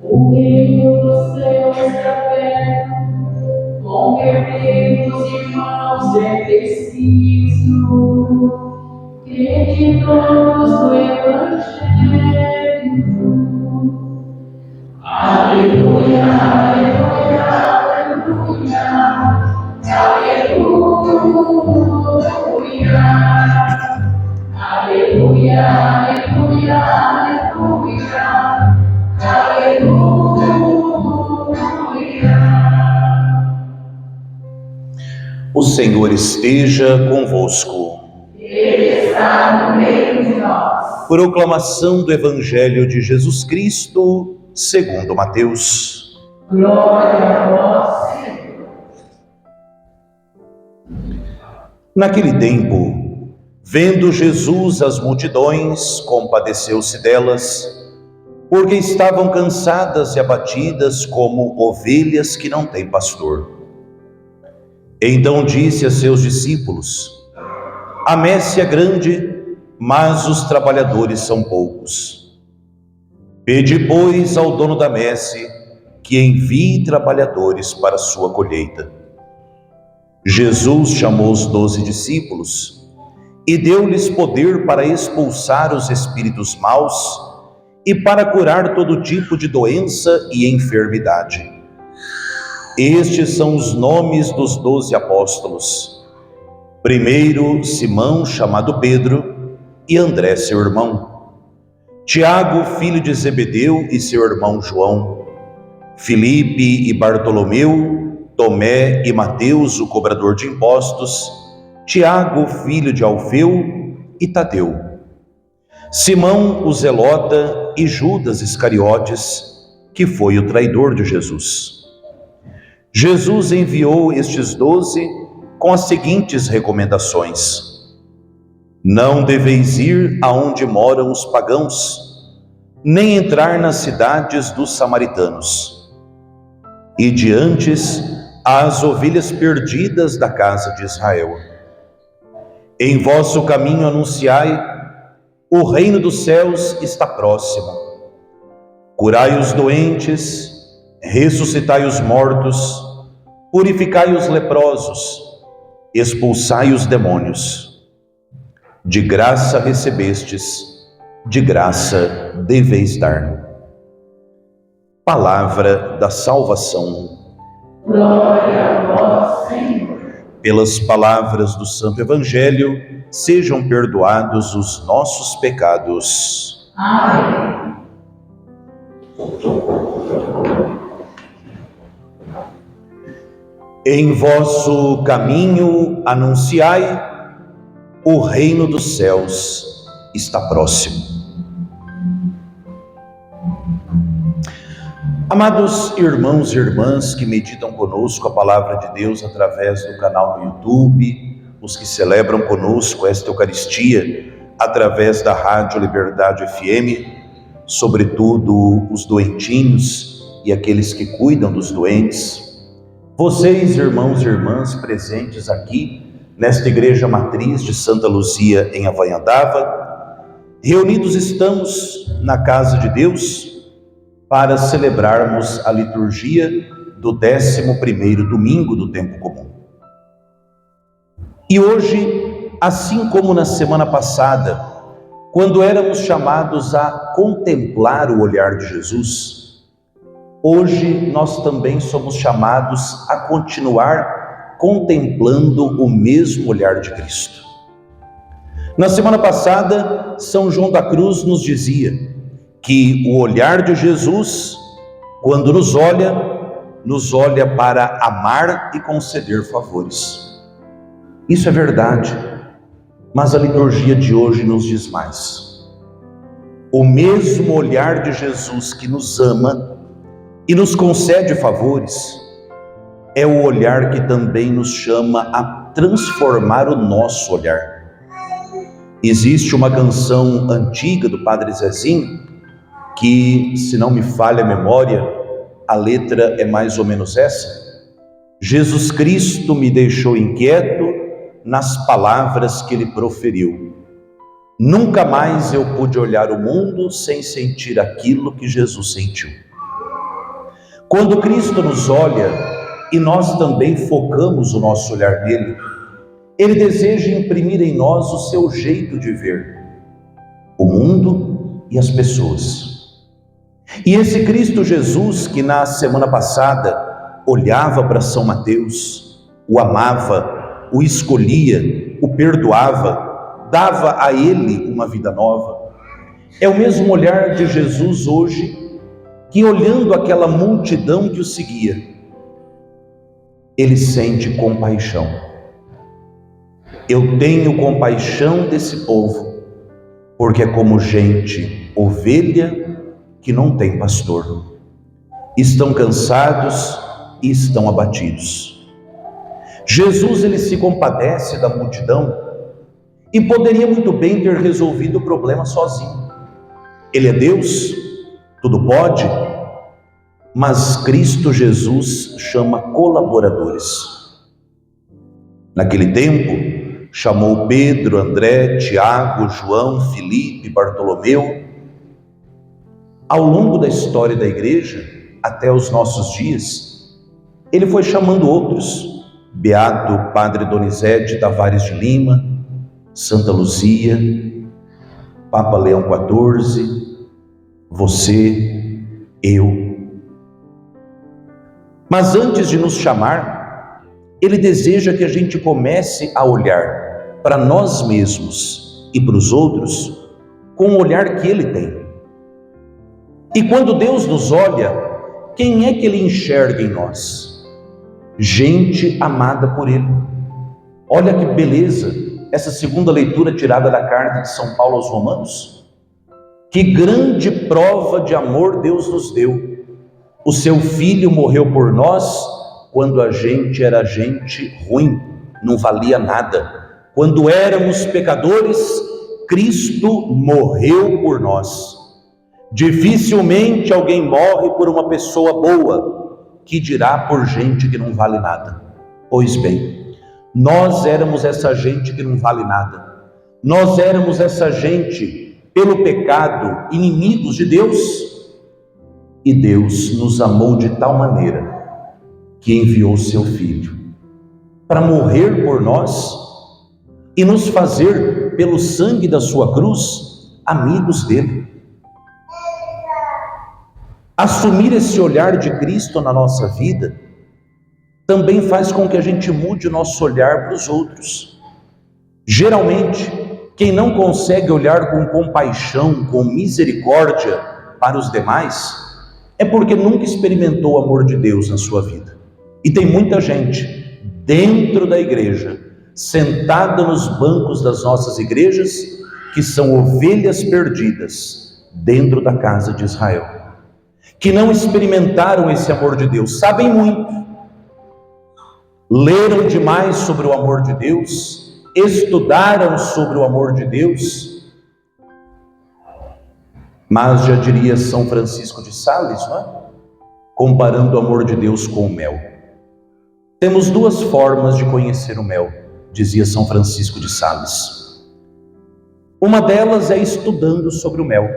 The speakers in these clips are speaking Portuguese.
O reino dos céus está perto, convertemos irmãos, é preciso crede todos no Evangelho. Aleluia, aleluia, aleluia, aleluia, aleluia, aleluia, aleluia, aleluia. O Senhor esteja convosco. Ele está no meio de nós. Proclamação do Evangelho de Jesus Cristo, segundo Mateus. Glória a vós, Senhor. Naquele tempo, vendo Jesus as multidões, compadeceu-se delas, porque estavam cansadas e abatidas como ovelhas que não têm pastor. Então disse a seus discípulos: a messe é grande, mas os trabalhadores são poucos. Pede, pois, ao dono da messe que envie trabalhadores para a sua colheita. Jesus chamou os 12 discípulos e deu-lhes poder para expulsar os espíritos maus e para curar todo tipo de doença e enfermidade. Estes são os nomes dos 12 apóstolos. Primeiro, Simão, chamado Pedro, e André, seu irmão. Tiago, filho de Zebedeu, e seu irmão João. Filipe e Bartolomeu, Tomé e Mateus, o cobrador de impostos. Tiago, filho de Alfeu, e Tadeu. Simão, o zelota, e Judas Iscariotes, que foi o traidor de Jesus. Jesus enviou estes 12 com as seguintes recomendações: não deveis ir aonde moram os pagãos, nem entrar nas cidades dos samaritanos. Ide antes às ovelhas perdidas da casa de Israel. Em vosso caminho anunciai: o reino dos céus está próximo. Curai os doentes, ressuscitai os mortos, purificai os leprosos, expulsai os demônios. De graça recebestes, de graça deveis dar. Palavra da salvação. Glória a vós, Senhor. Pelas palavras do Santo Evangelho, sejam perdoados os nossos pecados. Amém. Em vosso caminho anunciai: o reino dos céus está próximo. Amados irmãos e irmãs que meditam conosco a palavra de Deus através do canal no YouTube, os que celebram conosco esta Eucaristia através da Rádio Liberdade FM, sobretudo os doentinhos e aqueles que cuidam dos doentes, vocês, irmãos e irmãs presentes aqui nesta Igreja Matriz de Santa Luzia em Avanhandava, reunidos estamos na casa de Deus para celebrarmos a liturgia do 11º domingo do tempo comum. E hoje, assim como na semana passada, quando éramos chamados a contemplar o olhar de Jesus, hoje nós também somos chamados a continuar contemplando o mesmo olhar de Cristo. Na semana passada, São João da Cruz nos dizia que o olhar de Jesus, quando nos olha para amar e conceder favores. Isso é verdade, mas a liturgia de hoje nos diz mais. O mesmo olhar de Jesus que nos ama e nos concede favores, é o olhar que também nos chama a transformar o nosso olhar. Existe uma canção antiga do Padre Zezinho, que, se não me falha a memória, a letra é mais ou menos essa: Jesus Cristo me deixou inquieto nas palavras que ele proferiu. Nunca mais eu pude olhar o mundo sem sentir aquilo que Jesus sentiu. Quando Cristo nos olha e nós também focamos o nosso olhar nele, ele deseja imprimir em nós o seu jeito de ver o mundo e as pessoas. E esse Cristo Jesus, que na semana passada olhava para São Mateus, o amava, o escolhia, o perdoava, dava a ele uma vida nova, é o mesmo olhar de Jesus hoje, que olhando aquela multidão que o seguia, ele sente compaixão. Eu tenho compaixão desse povo, porque é como gente, ovelha que não tem pastor. Estão cansados e estão abatidos. Jesus, ele se compadece da multidão e poderia muito bem ter resolvido o problema sozinho. Ele é Deus, tudo pode, mas Cristo Jesus chama colaboradores. Naquele tempo, chamou Pedro, André, Tiago, João, Filipe, Bartolomeu. Ao longo da história da igreja, até os nossos dias, ele foi chamando outros: Beato Padre Donizete Tavares de Lima, Santa Luzia, Papa Leão XIV, você, eu. Mas antes de nos chamar, ele deseja que a gente comece a olhar para nós mesmos e para os outros com o olhar que ele tem. E quando Deus nos olha, quem é que ele enxerga em nós? Gente amada por ele. Olha que beleza essa segunda leitura tirada da carta de São Paulo aos Romanos. Que grande prova de amor Deus nos deu. O seu Filho morreu por nós quando a gente era gente ruim, não valia nada. Quando éramos pecadores, Cristo morreu por nós. Dificilmente alguém morre por uma pessoa boa, que dirá por gente que não vale nada. Pois bem, nós éramos essa gente que não vale nada. Nós éramos essa gente, pelo pecado, inimigos de Deus. E Deus nos amou de tal maneira que enviou seu Filho para morrer por nós e nos fazer, pelo sangue da sua cruz, amigos dele. Assumir esse olhar de Cristo na nossa vida também faz com que a gente mude o nosso olhar para os outros. Geralmente, quem não consegue olhar com compaixão, com misericórdia para os demais, é porque nunca experimentou o amor de Deus na sua vida. E tem muita gente dentro da igreja, sentada nos bancos das nossas igrejas, que são ovelhas perdidas dentro da casa de Israel, que não experimentaram esse amor de Deus, sabem muito, leram demais sobre o amor de Deus, estudaram sobre o amor de Deus, mas já diria São Francisco de Sales, não é? Comparando o amor de Deus com o mel. Temos duas formas de conhecer o mel, dizia São Francisco de Sales. Uma delas é estudando sobre o mel,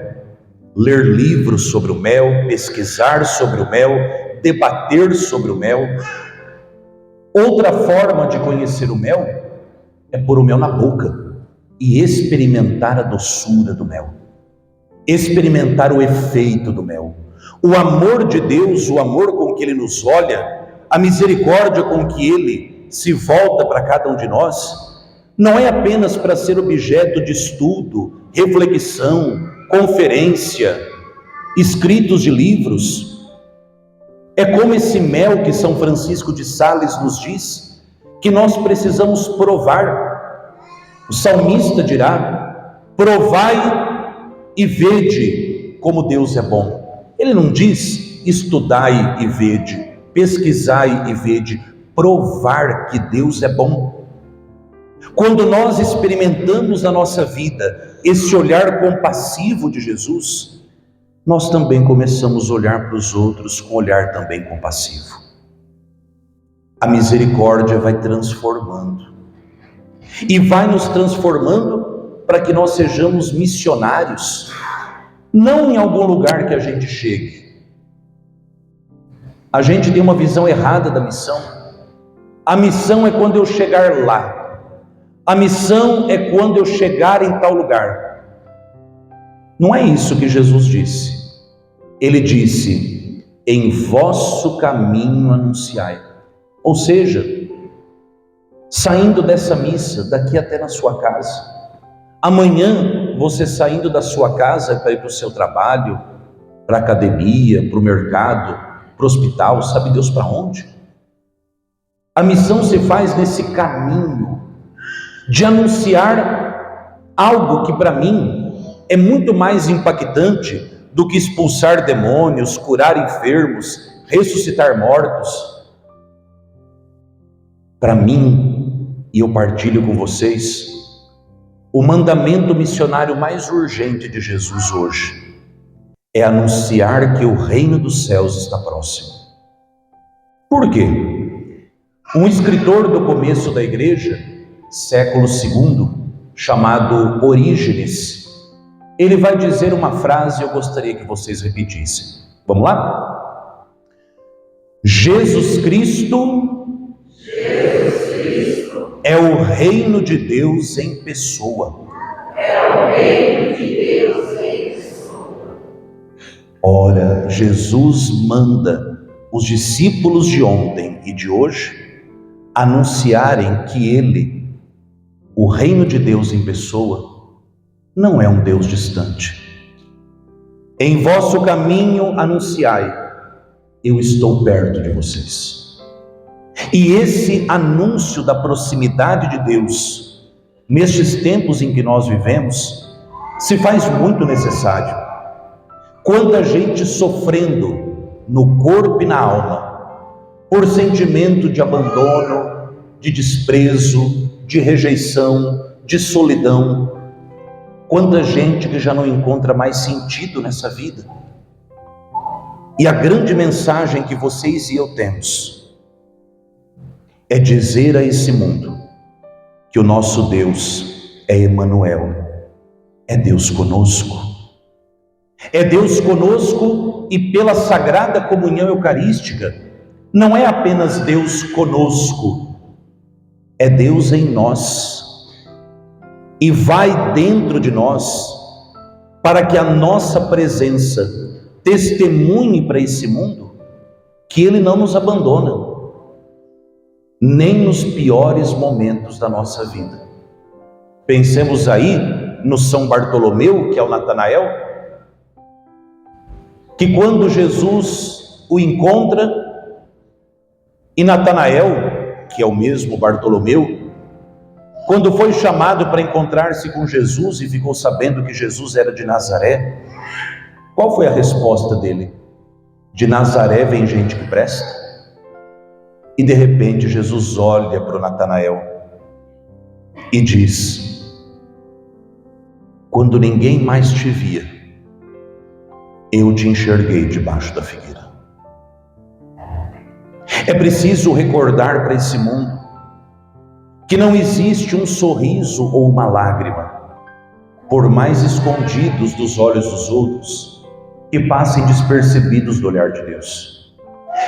ler livros sobre o mel, pesquisar sobre o mel, debater sobre o mel. Outra forma de conhecer o mel é pôr o mel na boca e experimentar a doçura do mel, experimentar o efeito do mel. O amor de Deus, o amor com que ele nos olha, a misericórdia com que ele se volta para cada um de nós, não é apenas para ser objeto de estudo, reflexão, conferência, escritos de livros. É como esse mel que São Francisco de Sales nos diz, que nós precisamos provar. O salmista dirá: provai e vede como Deus é bom. Ele não diz estudai e vede, pesquisai e vede, provar que Deus é bom. Quando nós experimentamos na nossa vida esse olhar compassivo de Jesus, nós também começamos a olhar para os outros com um olhar também compassivo. a misericórdia vai transformando. E vai nos transformando para que nós sejamos missionários, não em algum lugar que a gente chegue. A gente tem uma visão errada da missão. A missão é quando eu chegar lá. A missão é quando eu chegar em tal lugar. Não é isso que Jesus disse. Ele disse: em vosso caminho anunciai. Ou seja, saindo dessa missa, daqui até na sua casa. Amanhã, você saindo da sua casa para ir para o seu trabalho, para a academia, para o mercado, para o hospital, sabe Deus para onde? A missão se faz nesse caminho de anunciar algo que para mim é muito mais impactante do que expulsar demônios, curar enfermos, ressuscitar mortos. Para mim, e eu partilho com vocês, o mandamento missionário mais urgente de Jesus hoje é anunciar que o reino dos céus está próximo. Por quê? Um escritor do começo da igreja, século II, chamado Orígenes, ele vai dizer uma frase, eu gostaria que vocês repetissem. Vamos lá? Jesus Cristo é o reino de Deus em pessoa. É o reino de Deus em pessoa. Ora, Jesus manda os discípulos de ontem e de hoje anunciarem que Ele, o reino de Deus em pessoa, não é um Deus distante. Em vosso caminho anunciai, eu estou perto de vocês. E esse anúncio da proximidade de Deus, nestes tempos em que nós vivemos, se faz muito necessário. Quanta gente sofrendo no corpo e na alma, por sentimento de abandono, de desprezo, de rejeição, de solidão. Quanta gente que já não encontra mais sentido nessa vida. E a grande mensagem que vocês e eu temos é dizer a esse mundo que o nosso Deus é Emanuel, é Deus conosco. É Deus conosco e pela Sagrada Comunhão Eucarística, não é apenas Deus conosco, é Deus em nós. E vai dentro de nós, para que a nossa presença testemunhe para esse mundo que Ele não nos abandona, nem nos piores momentos da nossa vida. Pensemos aí no São Bartolomeu, que é o Natanael, que quando Jesus o encontra, e Natanael, que é o mesmo Bartolomeu, quando foi chamado para encontrar-se com Jesus e ficou sabendo que Jesus era de Nazaré, qual foi a resposta dele? De Nazaré vem gente que presta? E de repente Jesus olha para o Natanael e diz: quando ninguém mais te via, eu te enxerguei debaixo da figueira. É preciso recordar para esse mundo que não existe um sorriso ou uma lágrima, por mais escondidos dos olhos dos outros, que passem despercebidos do olhar de Deus.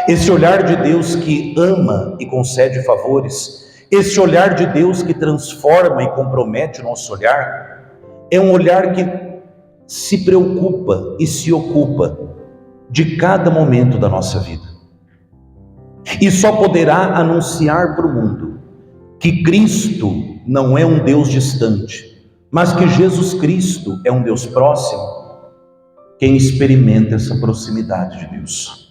Esse olhar de Deus que ama e concede favores, esse olhar de Deus que transforma e compromete o nosso olhar, é um olhar que se preocupa e se ocupa de cada momento da nossa vida. E só poderá anunciar para o mundo que Cristo não é um Deus distante, mas que Jesus Cristo é um Deus próximo, quem experimenta essa proximidade de Deus.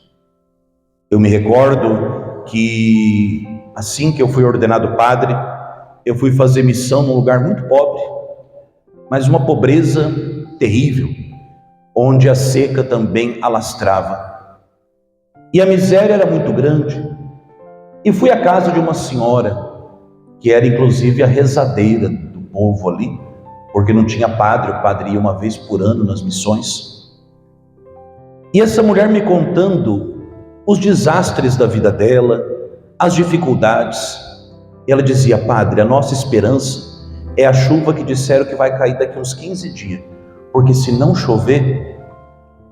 Eu me recordo que assim que eu fui ordenado padre, eu fui fazer missão num lugar muito pobre, mas uma pobreza terrível, onde a seca também alastrava. E a miséria era muito grande. E fui à casa de uma senhora, que era inclusive a rezadeira do povo ali, porque não tinha padre, o padre ia uma vez por ano nas missões. E essa mulher me contando os desastres da vida dela, as dificuldades. Ela dizia: padre, a nossa esperança é a chuva que disseram que vai cair daqui uns 15 dias, porque se não chover,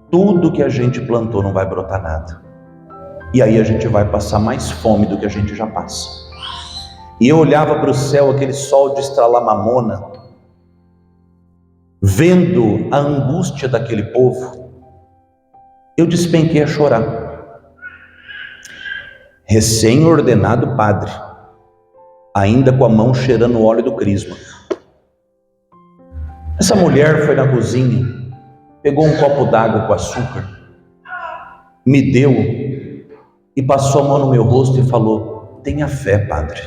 tudo que a gente plantou não vai brotar nada. E aí a gente vai passar mais fome do que a gente já passa. E eu olhava para o céu, aquele sol de estralar mamona, vendo a angústia daquele povo, eu despenquei a chorar. Recém-ordenado padre, ainda com a mão cheirando o óleo do crisma. Essa mulher foi na cozinha, pegou um copo d'água com açúcar, me deu e passou a mão no meu rosto e falou: tenha fé, padre,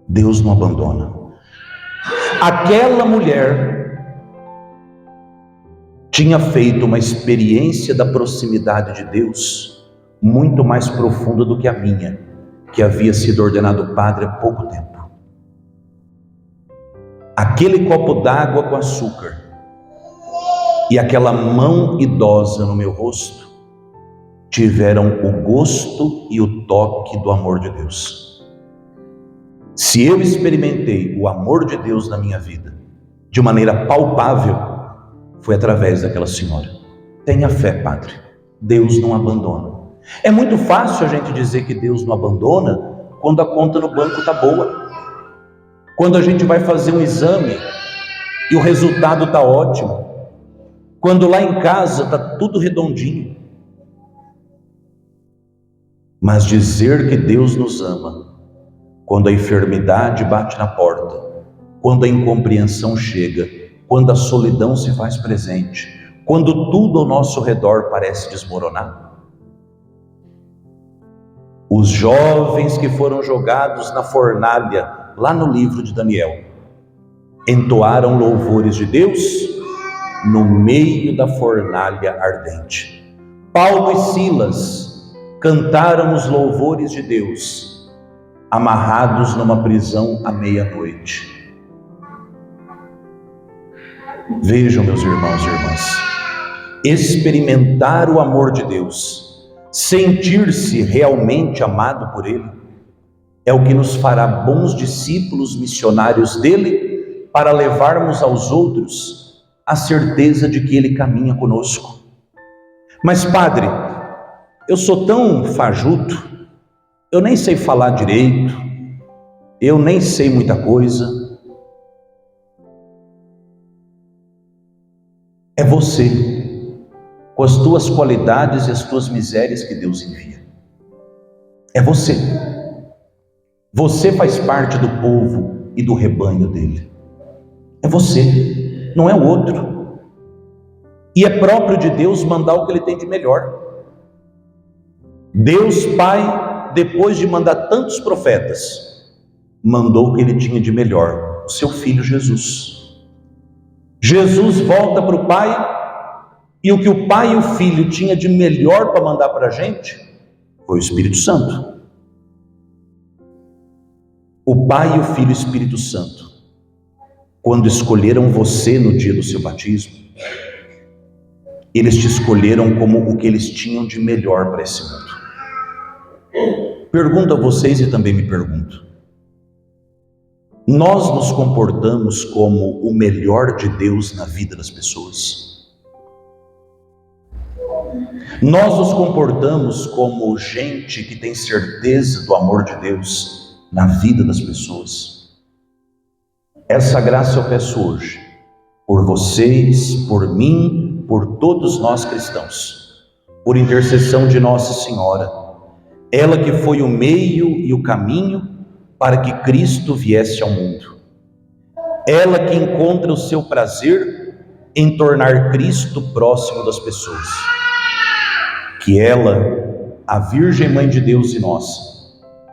Deus não abandona. Aquela mulher tinha feito uma experiência da proximidade de Deus muito mais profunda do que a minha, que havia sido ordenado padre há pouco tempo. Aquele copo d'água com açúcar e aquela mão idosa no meu rosto tiveram o gosto e o toque do amor de Deus. Se eu experimentei o amor de Deus na minha vida de maneira palpável, foi através daquela senhora. Tenha fé, padre, Deus não abandona. É muito fácil a gente dizer que Deus não abandona quando a conta no banco está boa, quando a gente vai fazer um exame e o resultado está ótimo, quando lá em casa está tudo redondinho. Mas dizer que Deus nos ama quando a enfermidade bate na porta, quando a incompreensão chega, quando a solidão se faz presente, quando tudo ao nosso redor parece desmoronar. Os jovens que foram jogados na fornalha, lá no livro de Daniel, entoaram louvores de Deus no meio da fornalha ardente. Paulo e Silas cantaram os louvores de Deus, amarrados numa prisão à meia-noite. Vejam, meus irmãos e irmãs, experimentar o amor de Deus, sentir-se realmente amado por Ele, é o que nos fará bons discípulos missionários dele, para levarmos aos outros a certeza de que Ele caminha conosco. Mas padre, eu sou tão fajuto, eu nem sei falar direito, eu nem sei muita coisa. É você, com as tuas qualidades e as tuas misérias, que Deus envia. É você. Você faz parte do povo e do rebanho dele. É você, não é o outro. E é próprio de Deus mandar o que ele tem de melhor. Deus Pai, depois de mandar tantos profetas, mandou o que ele tinha de melhor, o seu filho Jesus. Jesus volta para o Pai, e o que o Pai e o Filho tinha de melhor para mandar para a gente foi o Espírito Santo. O Pai, o Filho e o Espírito Santo, quando escolheram você no dia do seu batismo, eles te escolheram como o que eles tinham de melhor para esse mundo. Pergunto a vocês e também me pergunto: nós nos comportamos como o melhor de Deus na vida das pessoas? Nós nos comportamos como gente que tem certeza do amor de Deus na vida das pessoas? Essa graça eu peço hoje, por vocês, por mim, por todos nós cristãos, por intercessão de Nossa Senhora, ela que foi o meio e o caminho para que Cristo viesse ao mundo. Ela que encontra o seu prazer em tornar Cristo próximo das pessoas. Que ela, a Virgem Mãe de Deus e nossa,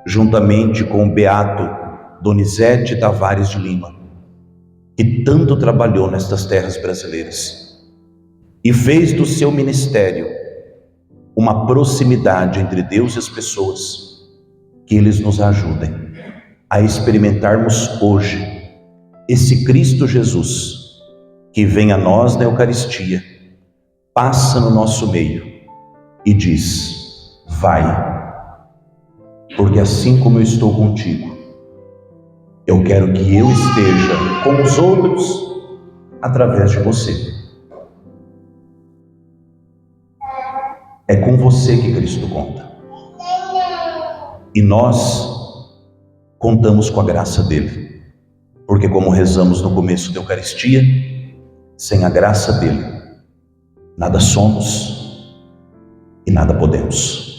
juntamente com o beato Donizete Tavares de Lima, que tanto trabalhou nestas terras brasileiras e fez do seu ministério uma proximidade entre Deus e as pessoas, que eles nos ajudem a experimentarmos hoje esse Cristo Jesus que vem a nós na Eucaristia, passa no nosso meio e diz: vai, porque assim como eu estou contigo, eu quero que eu esteja com os outros através de você. É com você que Cristo conta. E nós contamos com a graça dele, porque como rezamos no começo da Eucaristia, sem a graça dele, nada somos e nada podemos.